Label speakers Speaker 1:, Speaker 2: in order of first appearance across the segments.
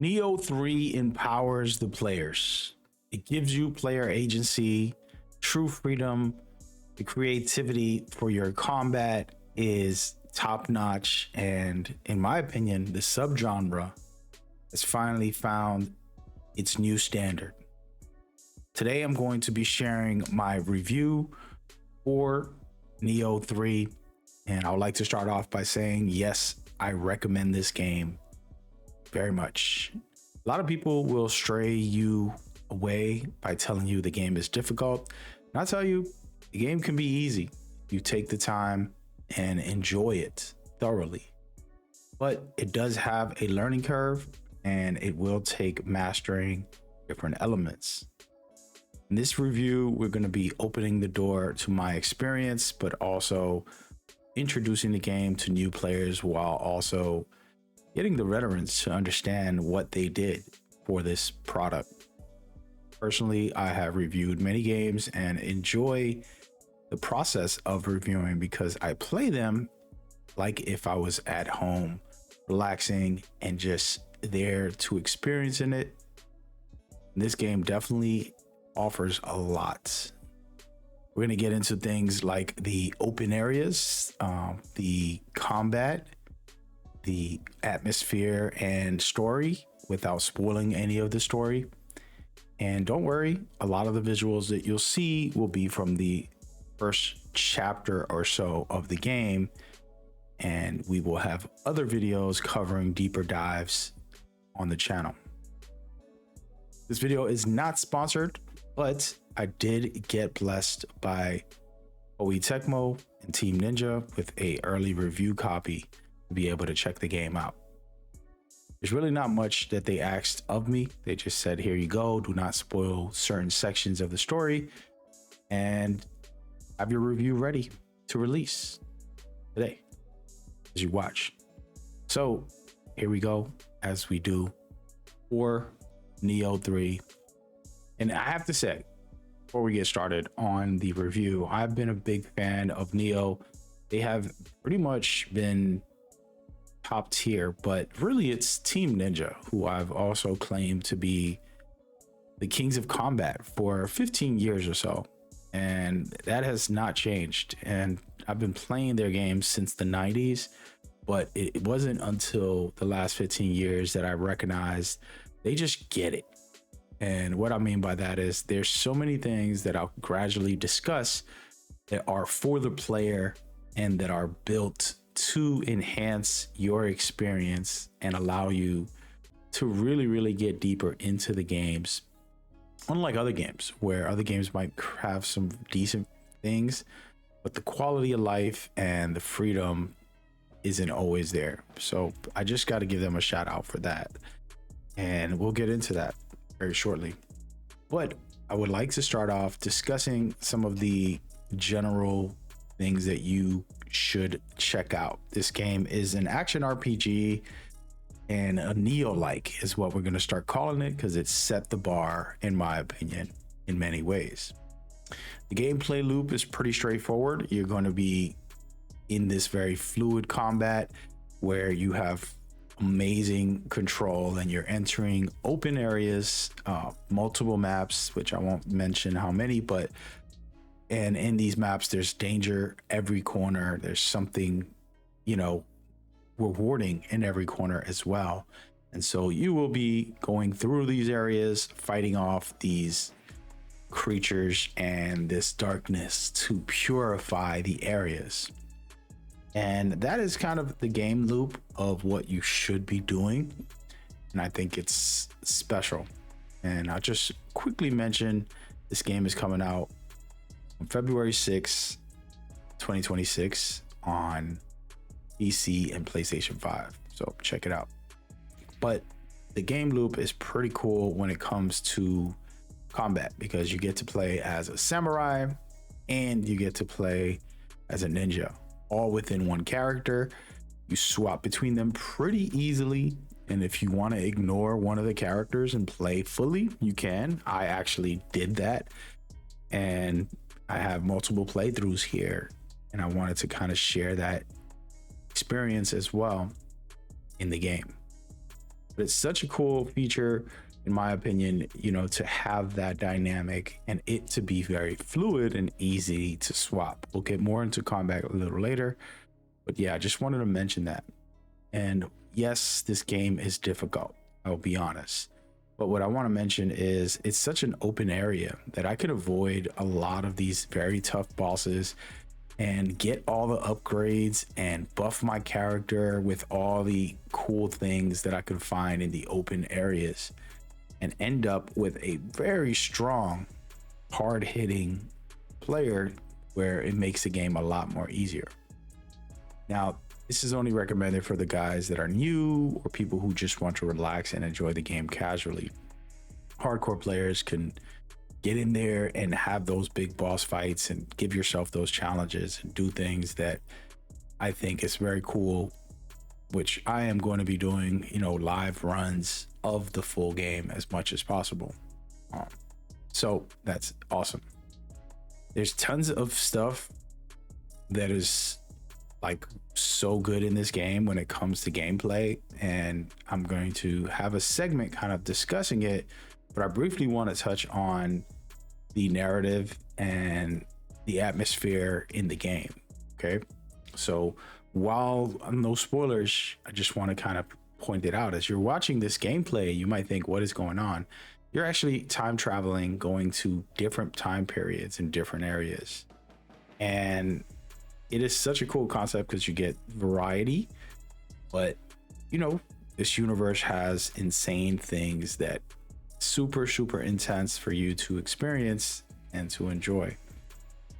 Speaker 1: Nioh 3 empowers the players. It gives you player agency, true freedom. The creativity for your combat is top notch. And in my opinion, the subgenre has finally found its new standard. Today, I'm going to be sharing my review for Nioh 3. And I would like to start off by saying, yes, I recommend this game very much. A lot of people will stray you away by telling you the game is difficult. And I tell you, the game can be easy. You take the time and enjoy it thoroughly. But it does have a learning curve, and it will take mastering different elements. In this review, we're going to be opening the door to my experience, but also introducing the game to new players while also getting the veterans to understand what they did for this product. Personally, I have reviewed many games and enjoy the process of reviewing because I play them like if I was at home, relaxing and just there to experience in it. This game definitely offers a lot. We're going to get into things like the open areas, the combat, the atmosphere and story without spoiling any of the story. And don't worry, a lot of the visuals that you'll see will be from the first chapter or so of the game. And we will have other videos covering deeper dives on the channel. This video is not sponsored, but I did get blessed by Koei Tecmo and Team Ninja with a early review copy to be able to check the game out. There's really not much that they asked of me. They just said, here you go, do not spoil certain sections of the story, and have your review ready to release today as you watch. So here we go, as we do for Nioh 3. And I have to say, before we get started on the review, I've been a big fan of Nioh. They have pretty much been top tier, but really it's Team Ninja, who I've also claimed to be the kings of combat for 15 years or so. And that has not changed. And I've been playing their games since the 90s, but it wasn't until the last 15 years that I recognized they just get it. And what I mean by that is there's so many things that I'll gradually discuss that are for the player and that are built to enhance your experience and allow you to really get deeper into the games. Unlike other games, where other games might have some decent things, but the quality of life and the freedom isn't always there. So I just got to give them a shout out for that. And we'll get into that very shortly. But I would like to start off discussing some of the general things that you should check out. This game is an action RPG, and a Neolike is what we're going to start calling it because it set the bar, in my opinion, in many ways. The gameplay loop is pretty straightforward. You're going to be in this very fluid combat where you have amazing control and you're entering open areas, multiple maps, which I won't mention how many, but and in these maps there's danger every corner. There's something, rewarding in every corner as well. And so you will be going through these areas, fighting off these creatures and this darkness to purify the areas. And that is kind of the game loop of what you should be doing. And I think it's special. And I'll just quickly mention this game is coming out on February 6, 2026 on PC and PlayStation 5. So check it out. But the game loop is pretty cool when it comes to combat because you get to play as a samurai and you get to play as a ninja, all within one character. You swap between them pretty easily. And if you want to ignore one of the characters and play fully, you can. I actually did that. And I have multiple playthroughs here. And I wanted to kind of share that experience as well in the game. But it's such a cool feature, in my opinion, you know, to have that dynamic and it to be very fluid and easy to swap. We'll get more into combat a little later, but yeah, I just wanted to mention that. And yes, this game is difficult, I'll be honest. But what I want to mention is it's such an open area that I could avoid a lot of these very tough bosses and get all the upgrades and buff my character with all the cool things that I could find in the open areas and end up with a very strong, hard-hitting player where it makes the game a lot more easier. Now, this is only recommended for the guys that are new or people who just want to relax and enjoy the game casually. Hardcore players can get in there and have those big boss fights and give yourself those challenges and do things that I think is very cool, which I am going to be doing, you know, live runs of the full game as much as possible. So that's awesome. There's tons of stuff that is like so good in this game when it comes to gameplay, and I'm going to have a segment kind of discussing it, but I briefly want to touch on the narrative and the atmosphere in the game. Okay, so while no spoilers, I just want to kind of point it out. As you're watching this gameplay, you might think, what is going on? You're actually time traveling, going to different time periods in different areas, and it is such a cool concept because you get variety. But you know, this universe has insane things that super intense for you to experience and to enjoy.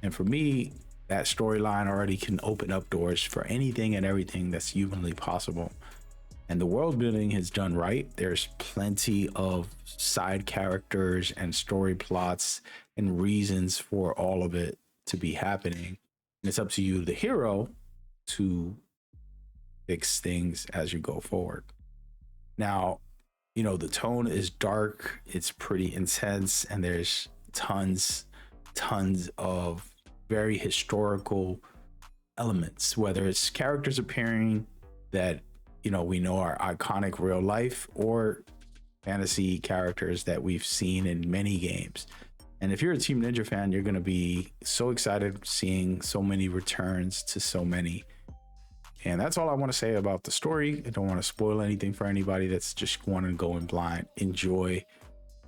Speaker 1: And for me, that storyline already can open up doors for anything and everything that's humanly possible. And the world building is done right. There's plenty of side characters and story plots and reasons for all of it to be happening. And it's up to you, the hero, to fix things as you go forward. Now, you know, the tone is dark, it's pretty intense, and there's tons of very historical elements, whether it's characters appearing that, you know, we know are iconic real life, or fantasy characters that we've seen in many games. And if you're a Team Ninja fan, you're going to be so excited seeing so many returns to so many. And that's all I want to say about the story. I don't want to spoil anything for anybody that's just want to go in blind. Enjoy,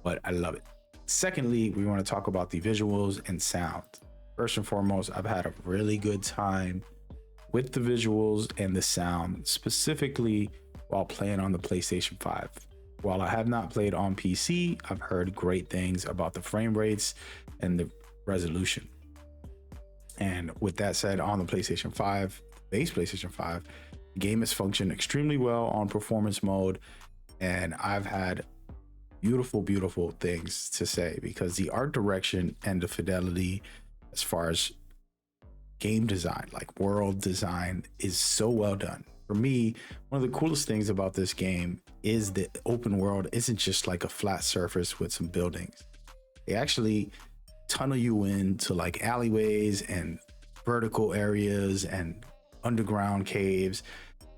Speaker 1: but I love it. Secondly, we want to talk about the visuals and sound. First and foremost, I've had a really good time with the visuals and the sound, specifically while playing on the PlayStation 5. While I have not played on PC, I've heard great things about the frame rates and the resolution. And with that said, on the PlayStation 5, base PlayStation 5, the game has functioned extremely well on performance mode, and I've had beautiful things to say, because the art direction and the fidelity as far as game design, like world design, is so well done. For me, one of the coolest things about this game is the open world isn't just like a flat surface with some buildings. They actually tunnel you into like alleyways and vertical areas and underground caves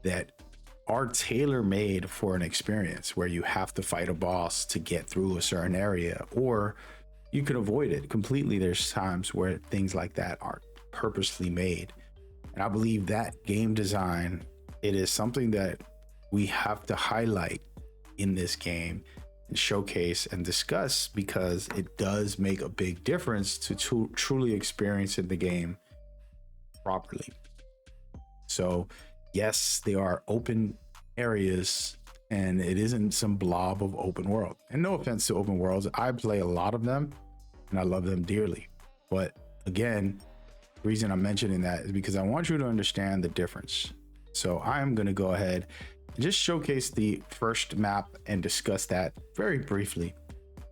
Speaker 1: that are tailor-made for an experience where you have to fight a boss to get through a certain area, or you can avoid it completely. There's times where things like that are purposely made. And I believe that game design, it is something that we have to highlight in this game and showcase and discuss, because it does make a big difference to truly experiencing the game properly. So yes, they are open areas and it isn't some blob of open world. And no offense to open worlds, I play a lot of them and I love them dearly. But again, the reason I'm mentioning that is because I want you to understand the difference. So I'm going to go ahead and just showcase the first map and discuss that very briefly.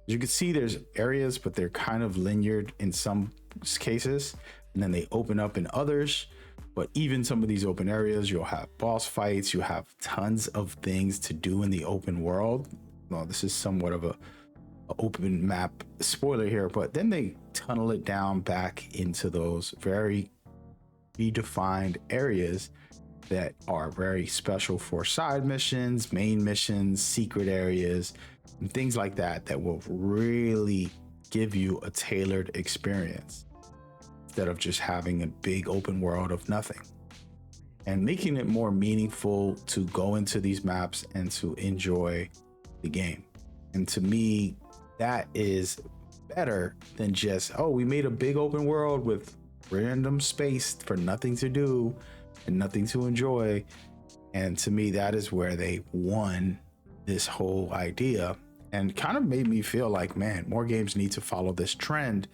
Speaker 1: As you can see, there's areas, but they're kind of linear in some cases, and then they open up in others. But even some of these open areas, you'll have boss fights, you have tons of things to do in the open world. Well, this is somewhat of a open map spoiler here, but then they tunnel it down back into those very predefined areas that are very special for side missions, main missions, secret areas, and things like that, that will really give you a tailored experience instead of just having a big open world of nothing, and making it more meaningful to go into these maps and to enjoy the game. And to me, that is better than just, oh, we made a big open world with random space for nothing to do and nothing to enjoy. And to me, that is where they won this whole idea, and kind of made me feel like, man, more games need to follow this trend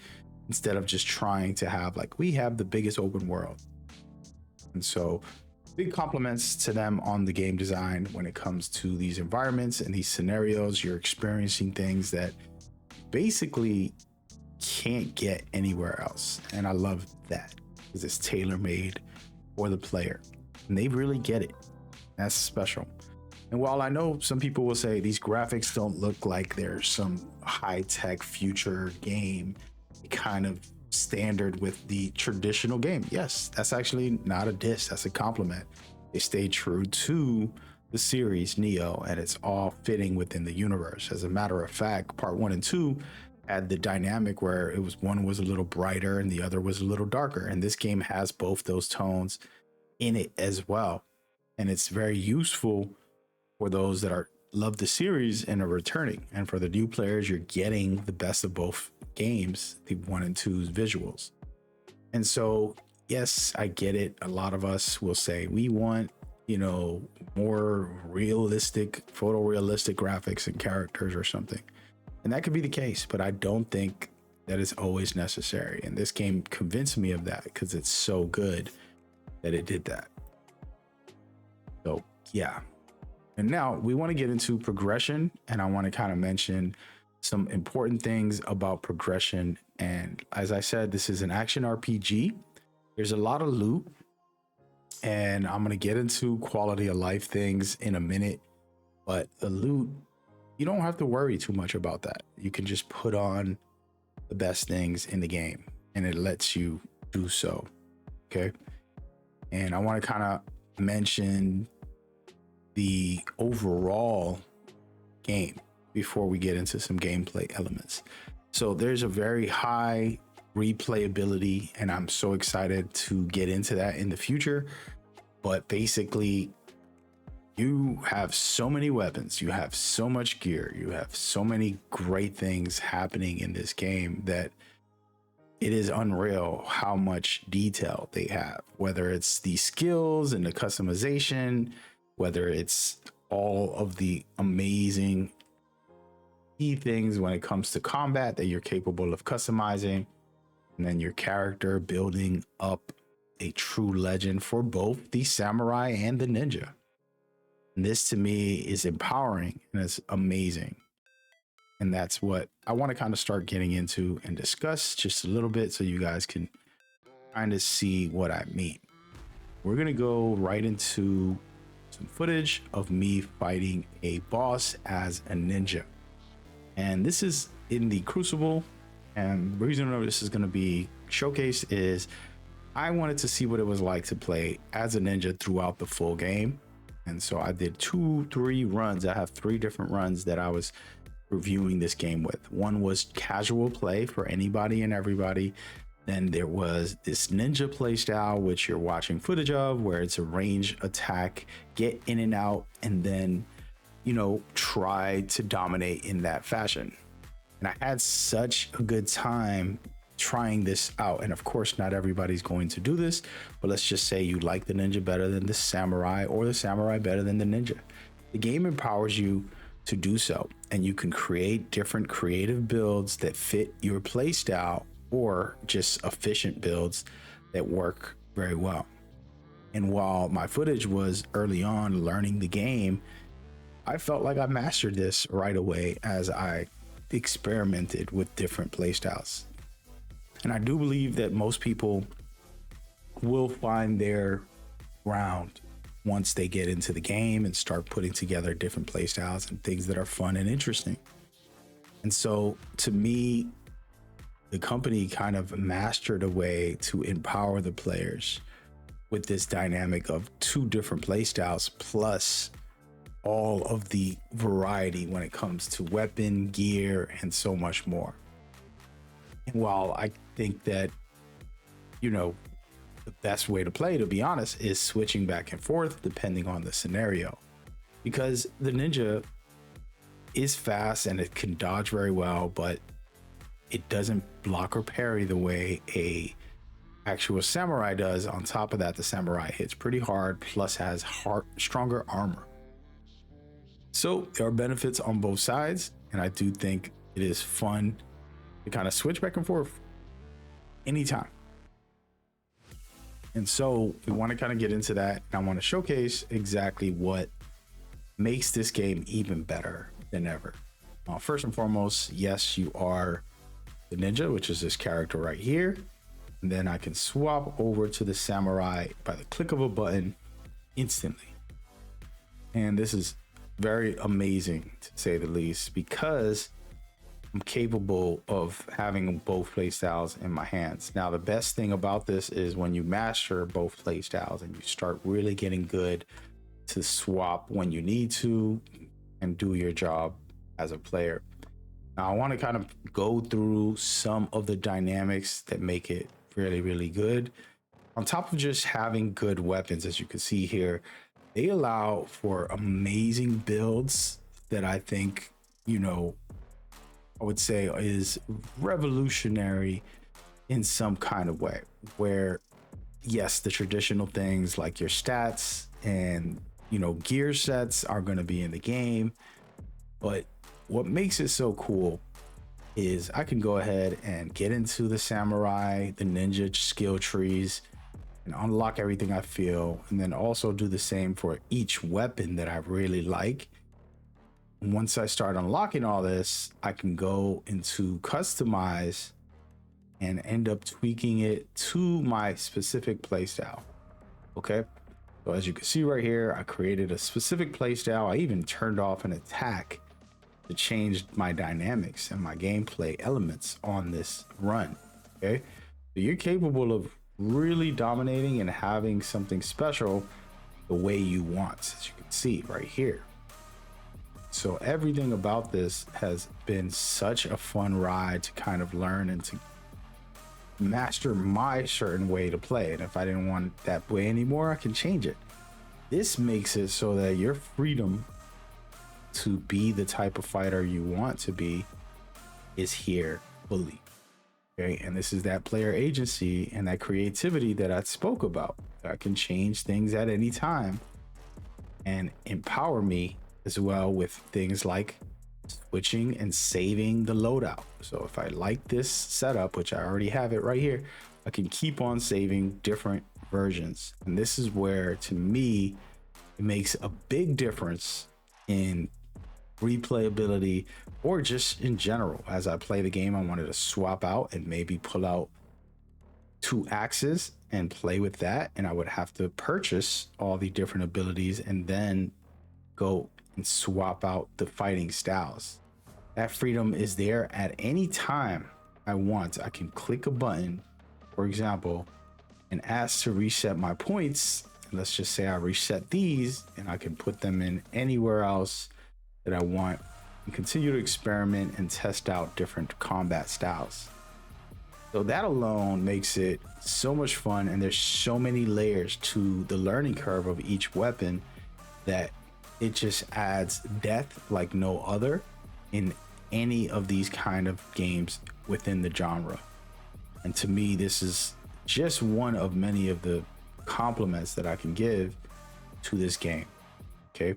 Speaker 1: instead of just trying to have like, we have the biggest open world. And so big compliments to them on the game design when it comes to these environments and these scenarios. You're experiencing things that basically can't get anywhere else. And I love that because it's tailor-made for the player and they really get it. That's special. And while I know some people will say these graphics don't look like they're some high-tech future game, kind of standard with the traditional game. Yes, that's actually not a diss, that's a compliment. They stay true to the series Nioh, and it's all fitting within the universe. As a matter of fact, part 1 and 2 had the dynamic where it was, one was a little brighter and the other was a little darker, and this game has both those tones in it as well. And it's very useful for those that are love the series and are returning, and for the new players, you're getting the best of both games, the 1 and 2's visuals. And so yes, I get it. A lot of us will say we want, you know, more realistic, photorealistic graphics and characters or something, and that could be the case, but I don't think that is always necessary, and this game convinced me of that because it's so good that it did that. So yeah. And now we want to get into progression, and I want to kind of mention some important things about progression. And as I said, this is an action RPG. There's a lot of loot, and I'm going to get into quality of life things in a minute, but the loot, you don't have to worry too much about that. You can just put on the best things in the game and it lets you do so. Okay. And I want to kind of mention the overall game before we get into some gameplay elements. So there's a very high replayability, and I'm so excited to get into that in the future. But basically, you have so many weapons, you have so much gear, you have so many great things happening in this game that it is unreal how much detail they have, whether it's the skills and the customization, whether it's all of the amazing key things when it comes to combat that you're capable of customizing, and then your character building up a true legend for both the samurai and the ninja. And this to me is empowering and it's amazing. And that's what I want to kind of start getting into and discuss just a little bit so you guys can kind of see what I mean. We're going to go right into some footage of me fighting a boss as a ninja. And this is in the Crucible. And the reason this is going to be showcased is I wanted to see what it was like to play as a ninja throughout the full game. And so I did 2-3 runs. I have 3 different runs that I was reviewing this game with. One was casual play for anybody and everybody. Then there was this ninja playstyle, which you're watching footage of, where it's a range attack, get in and out, and then, you know, try to dominate in that fashion. And I had such a good time trying this out. And of course, not everybody's going to do this, but let's just say you like the ninja better than the samurai, or the samurai better than the ninja. The game empowers you to do so, and you can create different creative builds that fit your playstyle, or just efficient builds that work very well. And while my footage was early on learning the game, I felt like I mastered this right away as I experimented with different playstyles. And I do believe that most people will find their ground once they get into the game and start putting together different playstyles and things that are fun and interesting. And so to me, the company kind of mastered a way to empower the players with this dynamic of two different playstyles plus all of the variety when it comes to weapon, gear, and so much more. And while I think that, you know, the best way to play, to be honest, is switching back and forth depending on the scenario, because the ninja is fast and it can dodge very well, but it doesn't block or parry the way a actual samurai does. On top of that, the samurai hits pretty hard, plus has stronger armor. So there are benefits on both sides, and I do think it is fun to kind of switch back and forth anytime. And so we want to kind of get into that, and I want to showcase exactly what makes this game even better than ever. First and foremost, yes, you are the ninja, which is this character right here. And then I can swap over to the samurai by the click of a button instantly. And this is very amazing, to say the least, because I'm capable of having both playstyles in my hands. Now, the best thing about this is when you master both playstyles and you start really getting good to swap when you need to and do your job as a player. Now, I want to kind of go through some of the dynamics that make it really, really good. On top of just having good weapons, as you can see here, they allow for amazing builds that I think, you know, I would say is revolutionary in some kind of way, where yes, the traditional things like your stats and, you know, gear sets are going to be in the game, but what makes it so cool is I can go ahead and get into the samurai, the ninja skill trees, and unlock everything I feel, and then also do the same for each weapon that I really like. And once I start unlocking all this, I can go into customize and end up tweaking it to my specific playstyle. Okay, so as you can see right here, I created a specific playstyle. I even turned off an attack to change my dynamics and my gameplay elements on this run. Okay, so you're capable of really dominating and having something special the way you want, as you can see right here. So everything about this has been such a fun ride to kind of learn and to master my certain way to play. And if I didn't want it that way anymore, I can change it. This makes it so that your freedom to be the type of fighter you want to be is here fully. Okay, and this is that player agency and that creativity that I spoke about. I can change things at any time and empower me as well with things like switching and saving the loadout. So if I like this setup, which I already have it right here, I can keep on saving different versions. And this is where, to me, it makes a big difference in replayability, or just in general. As I play the game, I wanted to swap out and maybe pull out 2 axes and play with that, and I would have to purchase all the different abilities and then go and swap out the fighting styles. That freedom is there at any time I want. I can click a button, for example, and ask to reset my points. And let's just say I reset these, and I can put them in anywhere else that I want and continue to experiment and test out different combat styles. So that alone makes it so much fun, and there's so many layers to the learning curve of each weapon that it just adds depth like no other in any of these kind of games within the genre. And to me, this is just one of many of the compliments that I can give to this game. Okay,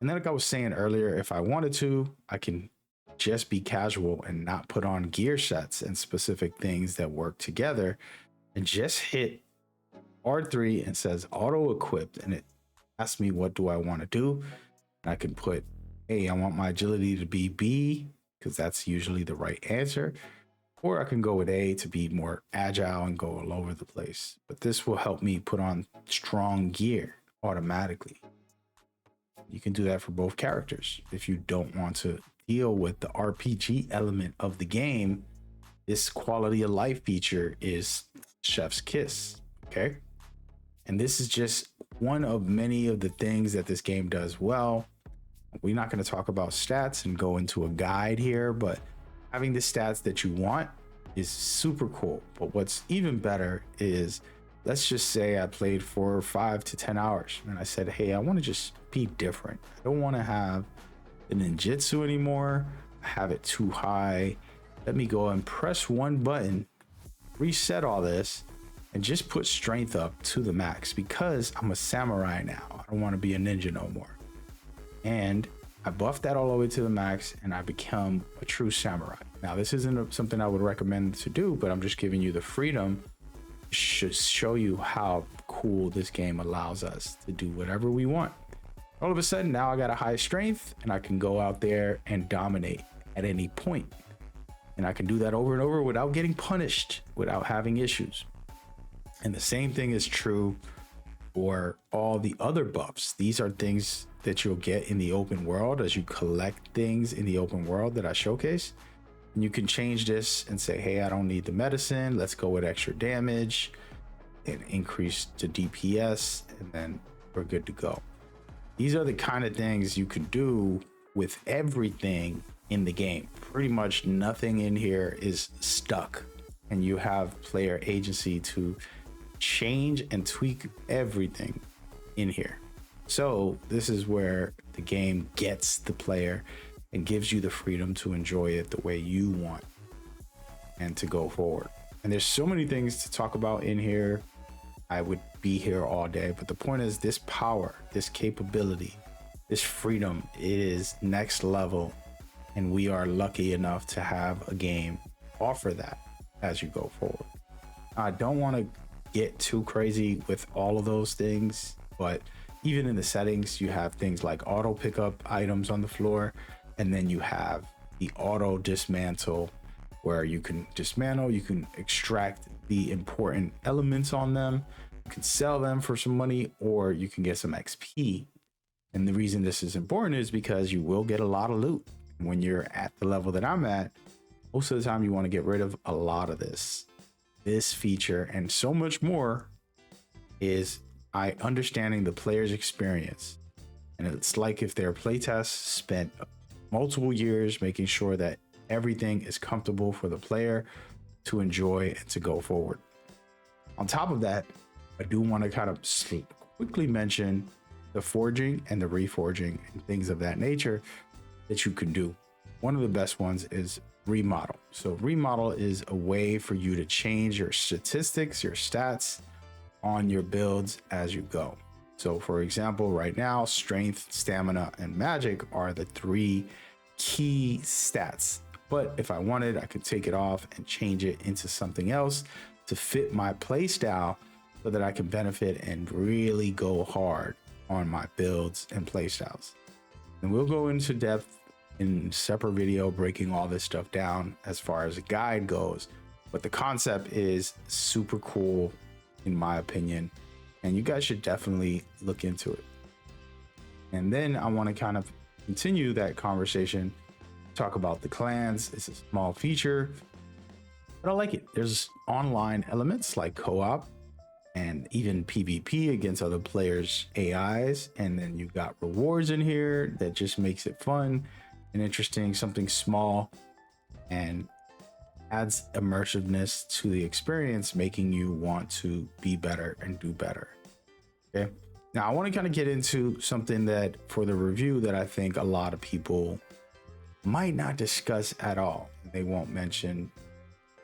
Speaker 1: and then like I was saying earlier, if I wanted to, I can just be casual and not put on gear sets and specific things that work together, and just hit R3 and says auto equipped, and it asks me what do I want to do, and I can put, hey, I want my agility to be B because that's usually the right answer, or I can go with A to be more agile and go all over the place. But this will help me put on strong gear automatically. You can do that for both characters. If you don't want to deal with the RPG element of the game, this quality of life feature is chef's kiss. Okay, And this is just one of many of the things that this game does well. We're not going to talk about stats and go into a guide here, but having the stats that you want is super cool. But what's even better is, let's just say I played for 5 to 10 hours and I said, hey, I want to just be different. I don't want to have the ninjutsu anymore. I have it too high. Let me go and press one button, reset all this, and just put strength up to the max, because I'm a samurai now. I don't want to be a ninja no more. And I buffed that all the way to the max and I become a true samurai. Now, this isn't something I would recommend to do, but I'm just giving you the freedom to show you how cool this game allows us to do whatever we want. All of a sudden, now I got a high strength and I can go out there and dominate at any point. And I can do that over and over without getting punished, without having issues. And the same thing is true for all the other buffs. These are things that you'll get in the open world as you collect things in the open world that I showcase. And you can change this and say, hey, I don't need the medicine. Let's go with extra damage and increase to DPS, and then we're good to go. These are the kind of things you can do with everything in the game. Pretty much nothing in here is stuck, and you have player agency to change and tweak everything in here. So this is where the game gets the player and gives you the freedom to enjoy it the way you want and to go forward. And there's so many things to talk about in here. I would be here all day, but the point is, this power, this capability, this freedom, it is next level, and we are lucky enough to have a game offer that as you go forward. I don't want to get too crazy with all of those things, but even in the settings, you have things like auto pickup items on the floor, and then you have the auto dismantle, where you can dismantle, you can extract the important elements on them, you can sell them for some money, or you can get some XP. And the reason this is important is because you will get a lot of loot. When you're at the level that I'm at, most of the time you want to get rid of a lot of this feature and so much more is understanding the player's experience. And it's like if their playtest spent multiple years making sure that everything is comfortable for the player to enjoy and to go forward. On top of that, I do want to kind of quickly mention the forging and the reforging and things of that nature that you can do. One of the best ones is remodel. So remodel is a way for you to change your statistics, your stats on your builds as you go. So for example, right now, strength, stamina, and magic are the 3 key stats. But if I wanted, I could take it off and change it into something else to fit my play style so that I can benefit and really go hard on my builds and play styles. And we'll go into depth in a separate video breaking all this stuff down as far as a guide goes. But the concept is super cool in my opinion, and you guys should definitely look into it. And then I want to kind of continue that conversation, talk about the clans. It's a small feature, but I like it. There's online elements like co-op and even PvP against other players' AIs. And then you've got rewards in here that just makes it fun and interesting, something small and adds immersiveness to the experience, making you want to be better and do better. Okay. Now I want to kind of get into something that for the review that I think a lot of people might not discuss at all. They won't mention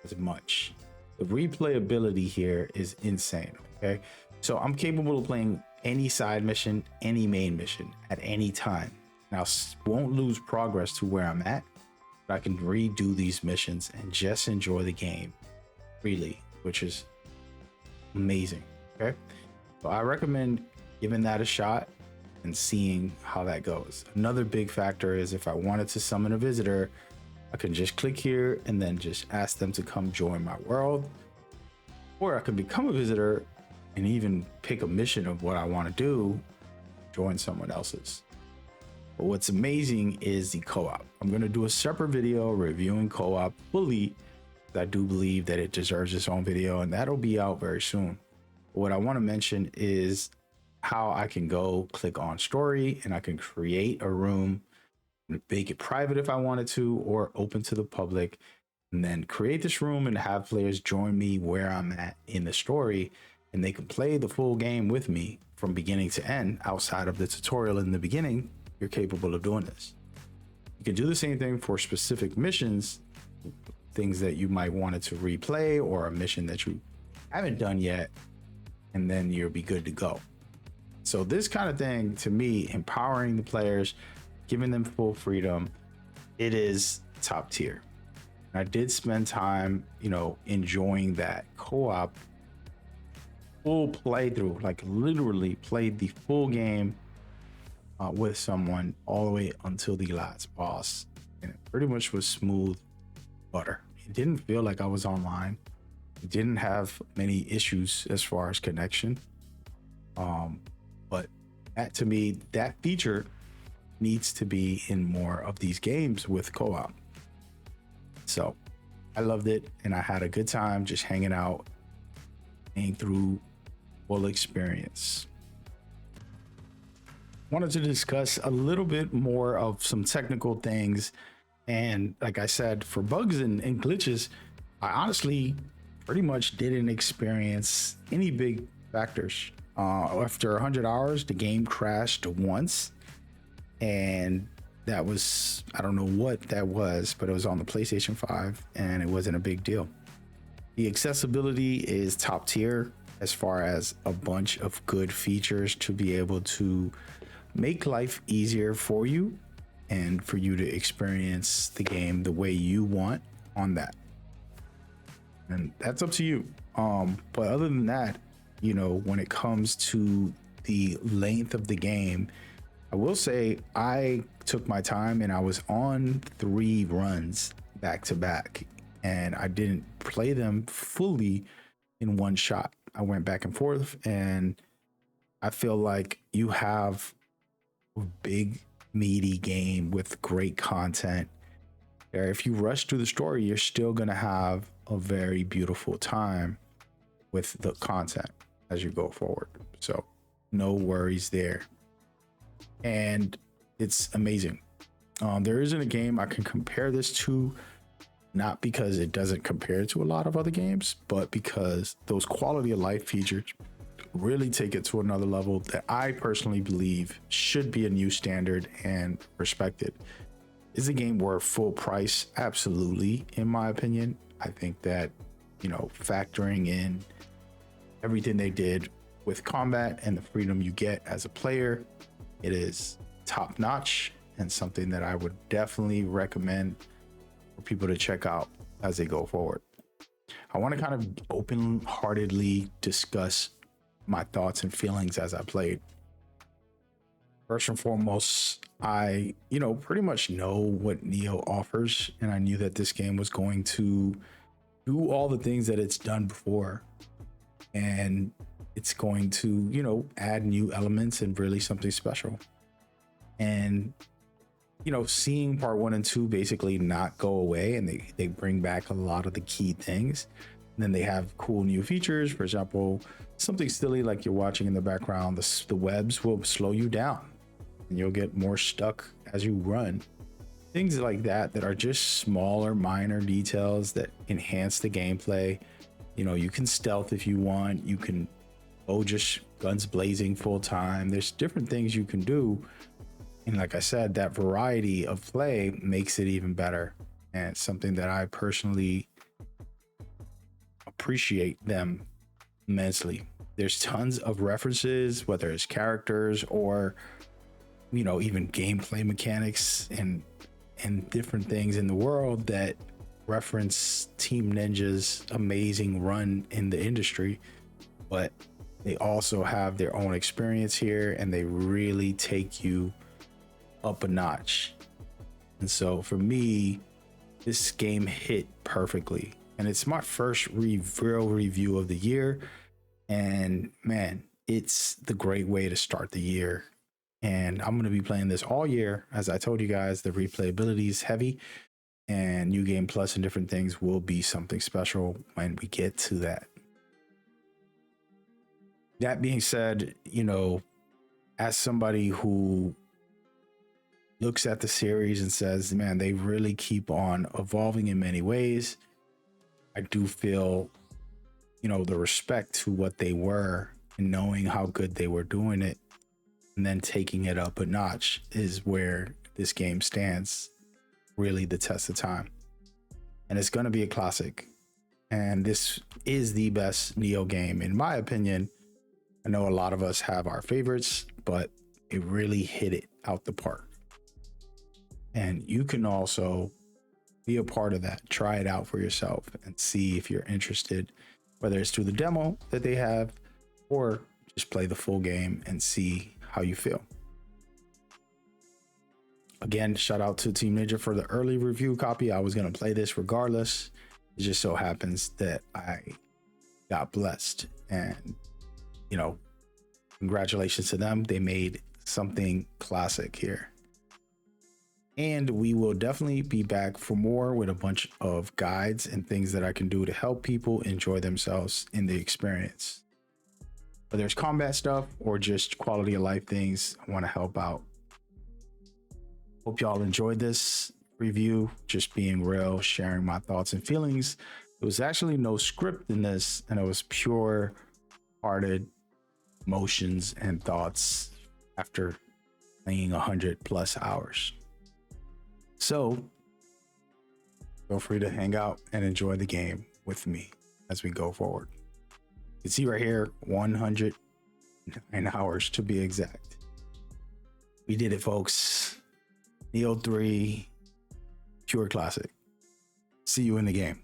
Speaker 1: as much. The replayability here is insane. Okay. So I'm capable of playing any side mission, any main mission at any time. Now won't lose progress to where I'm at, but I can redo these missions and just enjoy the game freely, which is amazing. Okay. So I recommend giving that a shot and seeing how that goes. Another big factor is if I wanted to summon a visitor, I can just click here and then just ask them to come join my world, or I can become a visitor and even pick a mission of what I want to do, join someone else's. But what's amazing is the co-op. I'm going to do a separate video reviewing co-op fully. I do believe that it deserves its own video, and that'll be out very soon. What I want to mention is how I can go click on story and I can create a room and make it private if I wanted to, or open to the public, and then create this room and have players join me where I'm at in the story, and they can play the full game with me from beginning to end. Outside of the tutorial in the beginning, you're capable of doing this. You can do the same thing for specific missions, things that you might want to replay, or a mission that you haven't done yet, and then you'll be good to go. So this kind of thing, to me, empowering the players, giving them full freedom, it is top tier. And I did spend time, enjoying that co-op full playthrough, like literally played the full game with someone all the way until the last boss. And it pretty much was smooth butter. It didn't feel like I was online. It didn't have many issues as far as connection. But that, to me, that feature needs to be in more of these games with co-op. So I loved it, and I had a good time just hanging out, playing through full experience. Wanted to discuss a little bit more of some technical things. And like I said, for bugs and glitches, I honestly pretty much didn't experience any big factors. After 100 hours, the game crashed once, and that was, I don't know what that was, but it was on the PlayStation 5 and it wasn't a big deal. The accessibility is top tier as far as a bunch of good features to be able to make life easier for you and for you to experience the game the way you want on that. And that's up to you. But other than that, when it comes to the length of the game, I will say I took my time and I was on 3 runs back to back, and I didn't play them fully in one shot. I went back and forth, and I feel like you have a big, meaty game with great content. If you rush through the story, you're still going to have a very beautiful time with the content as you go forward. So no worries there. And it's amazing. There isn't a game I can compare this to, not because it doesn't compare to a lot of other games, but because those quality of life features really take it to another level that I personally believe should be a new standard and respected. Is the game worth full price? Absolutely, in my opinion. I think that, factoring in everything they did with combat and the freedom you get as a player, it is top notch and something that I would definitely recommend for people to check out as they go forward. I want to kind of open-heartedly discuss my thoughts and feelings as I played. First and foremost, I, pretty much know what Nioh offers, and I knew that this game was going to do all the things that it's done before, and it's going to, add new elements and really something special. And, seeing part 1 and 2 basically not go away, and they bring back a lot of the key things. And then they have cool new features. For example, something silly like you're watching in the background, the webs will slow you down and you'll get more stuck as you run. Things like that are just smaller, minor details that enhance the gameplay. You can stealth if you want. You can go just guns blazing full time. There's different things you can do. And like I said, that variety of play makes it even better. And it's something that I personally appreciate them immensely. There's tons of references, whether it's characters or, even gameplay mechanics and different things in the world that reference Team Ninja's amazing run in the industry. But they also have their own experience here, and they really take you up a notch. And so for me, this game hit perfectly, and it's my first real review of the year. And man, it's the great way to start the year. And I'm going to be playing this all year. As I told you guys, the replayability is heavy, and New Game Plus and different things will be something special when we get to that. That being said, you know, as somebody who looks at the series and says, man, they really keep on evolving in many ways, I do feel, you know, the respect to what they were and knowing how good they were doing it and then taking it up a notch is where this game stands really the test of time. And it's going to be a classic. And this is the best Nioh game, in my opinion. I know a lot of us have our favorites, but it really hit it out the park. And you can also be a part of that. Try it out for yourself and see if you're interested, whether it's through the demo that they have or just play the full game and see how you feel. Again, shout out to Team Ninja for the early review copy. I was going to play this regardless. It just so happens that I got blessed, and, you know, congratulations to them. They made something classic here. And we will definitely be back for more with a bunch of guides and things that I can do to help people enjoy themselves in the experience. Whether it's combat stuff or just quality of life things, I want to help out. Hope y'all enjoyed this review, just being real, sharing my thoughts and feelings. There was actually no script in this, and it was pure hearted emotions and thoughts after playing 100+ hours. So feel free to hang out and enjoy the game with me as we go forward. You can see right here, 109 hours to be exact. We did it, folks. Nioh 3, pure classic. See you in the game.